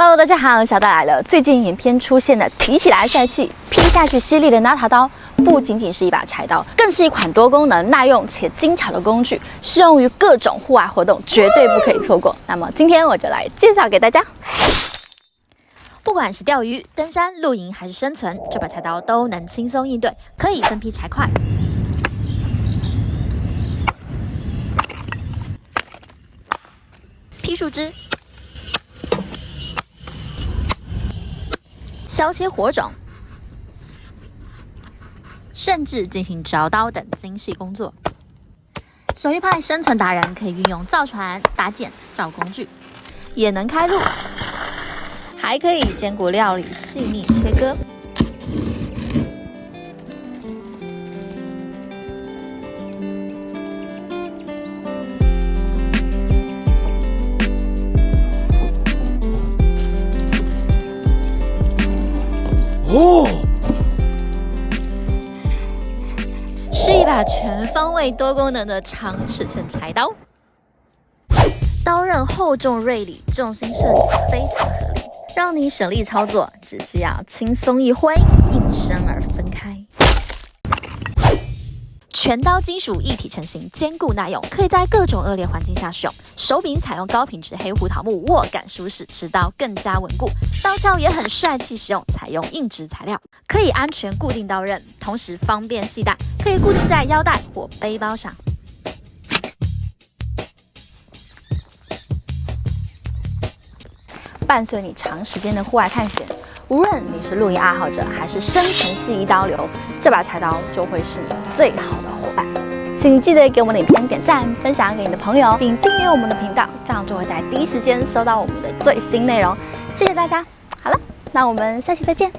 Hello， 大家好，小戴来了。最近影片出现的提起来帅气、劈下去犀利的NATA刀，不仅仅是一把柴刀，更是一款多功能、耐用且精巧的工具，适用于各种户外活动，绝对不可以错过。那么今天我就来介绍给大家。不管是钓鱼、登山、露营还是生存，这把柴刀都能轻松应对，可以分劈柴块、劈树枝、削切火种，甚至进行凿刀等精细工作。手艺派生存达人可以运用造船、搭建、造工具，也能开路，还可以兼顾料理、细腻切割。是一把全方位多功能的长尺寸柴刀，刀刃厚重锐利，重心设计非常合理，让你省力操作，只需要轻松一挥，应声而分开。全刀金属一体成型，坚固耐用，可以在各种恶劣环境下使用。手柄采用高品质黑胡桃木，握感舒适，持刀更加稳固。刀鞘也很帅气实用，采用硬质材料，可以安全固定刀刃，同时方便携带，可以固定在腰带或背包上。伴随你长时间的户外探险，无论你是露营爱好者还是生存系一刀流，这把柴刀就会是你最好的伙伴。请记得给我们的影片点赞、分享给你的朋友，并订阅我们的频道，这样就会在第一时间收到我们的最新内容。谢谢大家。好了，那我们下期再见。